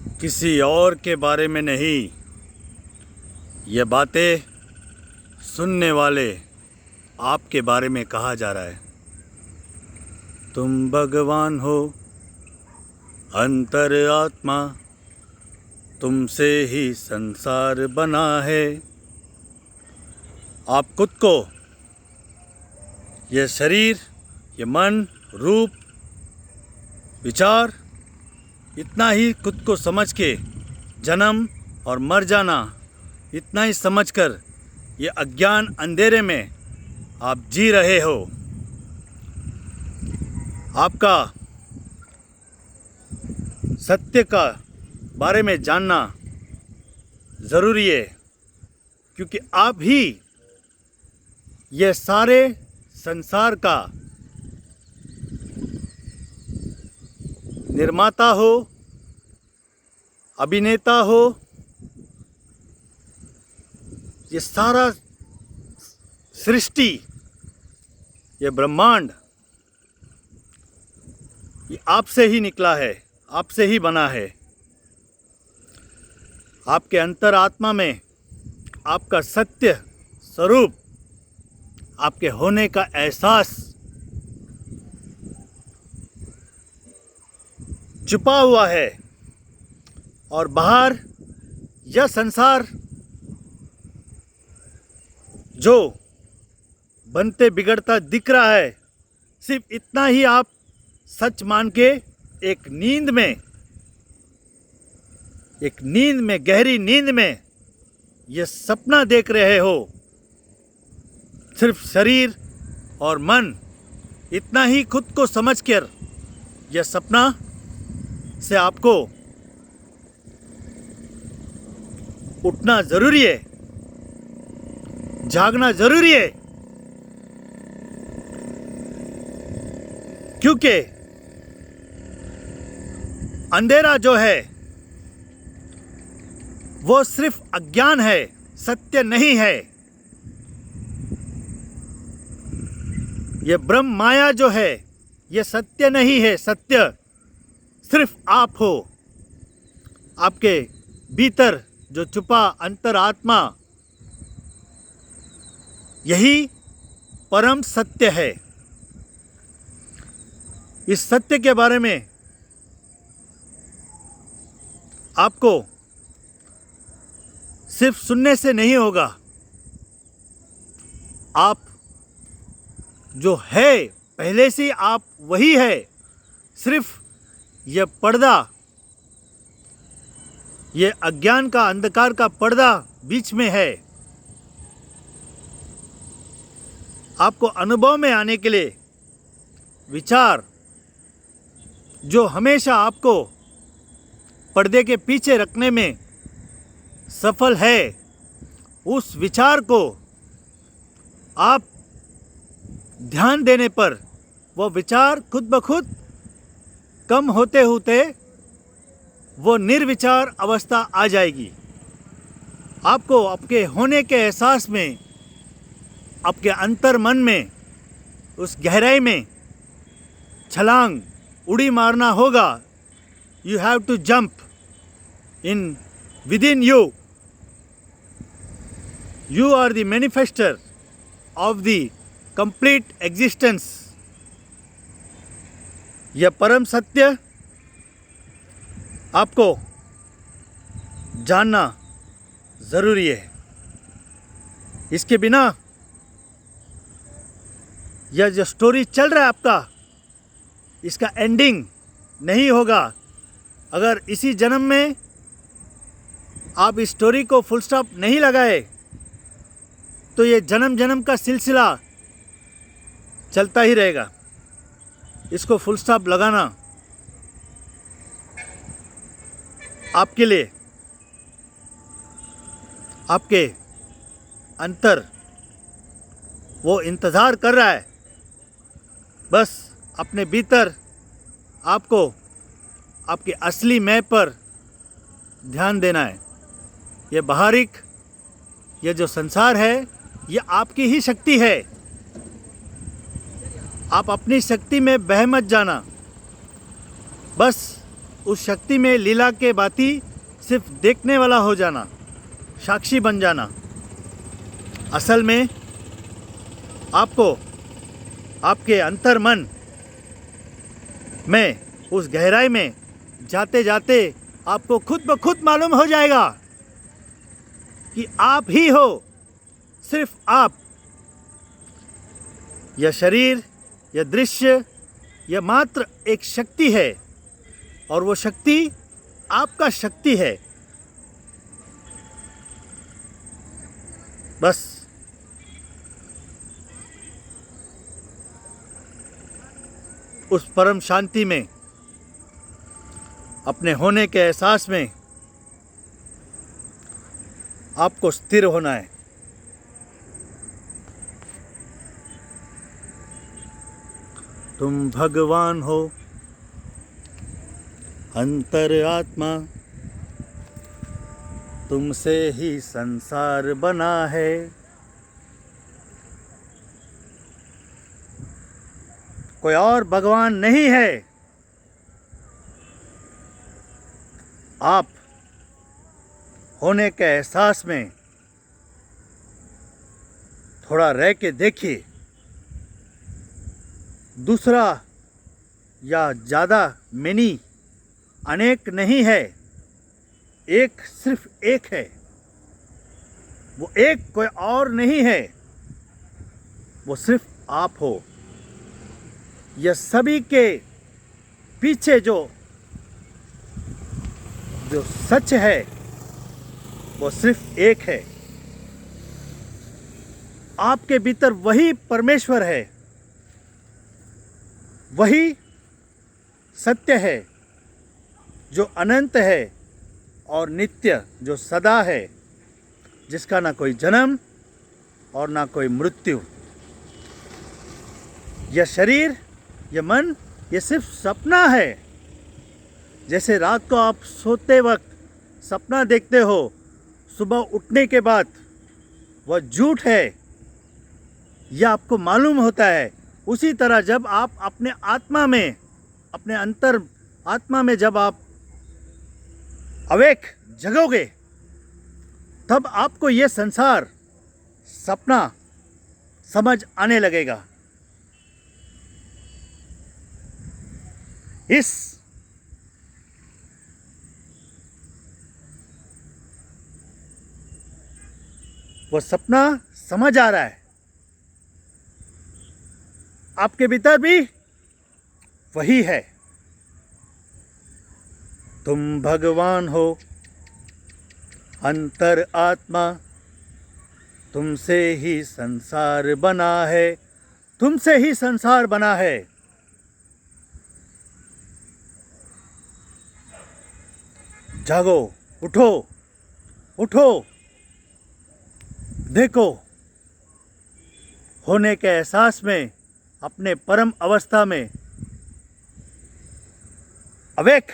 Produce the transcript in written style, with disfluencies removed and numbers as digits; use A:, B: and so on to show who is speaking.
A: किसी और के बारे में नहीं, ये बातें सुनने वाले आपके बारे में कहा जा रहा है। तुम भगवान हो, अंतर आत्मा, तुमसे ही संसार बना है। आप खुद को, ये शरीर, ये मन, रूप, विचार, इतना ही खुद को समझ के जन्म और मर जाना, इतना ही समझकर ये अज्ञान अंधेरे में आप जी रहे हो। आपका सत्य का बारे में जानना ज़रूरी है, क्योंकि आप ही ये सारे संसार का निर्माता हो, अभिनेता हो। ये सारा सृष्टि, ये ब्रह्मांड, ये आपसे ही निकला है, आपसे ही बना है। आपके अंतरात्मा में आपका सत्य स्वरूप, आपके होने का एहसास छुपा हुआ है, और बाहर यह संसार जो बनते बिगड़ता दिख रहा है, सिर्फ इतना ही आप सच मान के एक नींद में गहरी नींद में ये सपना देख रहे हो। सिर्फ शरीर और मन, इतना ही खुद को समझकर यह सपना से आपको उठना ज़रूरी है, जागना ज़रूरी है, क्योंकि अंधेरा जो है वो सिर्फ अज्ञान है, सत्य नहीं है। ये ब्रह्म माया जो है ये सत्य नहीं है, सत्य सिर्फ आप हो। आपके भीतर जो छुपा अंतरात्मा, यही परम सत्य है। इस सत्य के बारे में आपको सिर्फ सुनने से नहीं होगा। आप जो है पहले से आप वही है, सिर्फ यह पर्दा, ये अज्ञान का, अंधकार का पर्दा बीच में है। आपको अनुभव में आने के लिए विचार जो हमेशा आपको पर्दे के पीछे रखने में सफल है, उस विचार को आप ध्यान देने पर वो विचार खुद ब खुद कम होते होते वो निर्विचार अवस्था आ जाएगी। आपको आपके होने के एहसास में, आपके अंतर मन में, उस गहराई में छलांग, उड़ी मारना होगा। You have to jump in within you. You are the manifester of the complete existence. यह परम सत्य आपको जानना ज़रूरी है। इसके बिना यह जो स्टोरी चल रहा है आपका, इसका एंडिंग नहीं होगा। अगर इसी जन्म में आप इस स्टोरी को फुल स्टॉप नहीं लगाए तो ये जन्म जन्म का सिलसिला चलता ही रहेगा। इसको फुल स्टॉप लगाना आपके लिए, आपके अंतर वो इंतज़ार कर रहा है। बस अपने भीतर आपको आपके असली मैं पर ध्यान देना है। ये बाहरिक, ये जो संसार है, ये आपकी ही शक्ति है। आप अपनी शक्ति में बह मत जाना। बस उस शक्ति में लीला के बाती सिर्फ देखने वाला हो जाना, साक्षी बन जाना। असल में आपको आपके अंतर मन में उस गहराई में जाते जाते आपको खुद ब खुद मालूम हो जाएगा कि आप ही हो, सिर्फ आप। यह शरीर, यह दृश्य, यह मात्र एक शक्ति है और वो शक्ति आपका शक्ति है। बस उस परम शांति में, अपने होने के एहसास में आपको स्थिर होना है। तुम भगवान हो, अंतरात्मा, तुमसे ही संसार बना है। कोई और भगवान नहीं है। आप होने के एहसास में थोड़ा रह के देखिए। दूसरा या ज़्यादा मेनी, अनेक नहीं है, एक सिर्फ एक है। वो एक कोई और नहीं है, वो सिर्फ आप हो। यह सभी के पीछे जो सच है वो सिर्फ एक है। आपके भीतर वही परमेश्वर है, वही सत्य है जो अनंत है और नित्य, जो सदा है, जिसका ना कोई जन्म और ना कोई मृत्यु। यह शरीर, यह मन, यह सिर्फ सपना है। जैसे रात को आप सोते वक्त सपना देखते हो, सुबह उठने के बाद वह झूठ है, यह आपको मालूम होता है। उसी तरह जब आप अपने आत्मा में, अपने अंतर आत्मा में जब आप अवेक जगोगे, तब आपको यह संसार सपना समझ आने लगेगा। इस वो सपना समझ आ रहा है। आपके भीतर भी वही है। तुम भगवान हो, अंतर आत्मा, तुमसे ही संसार बना है, तुमसे ही संसार बना है। जागो, उठो, उठो, देखो, होने के एहसास में, अपने परम अवस्था में अवेक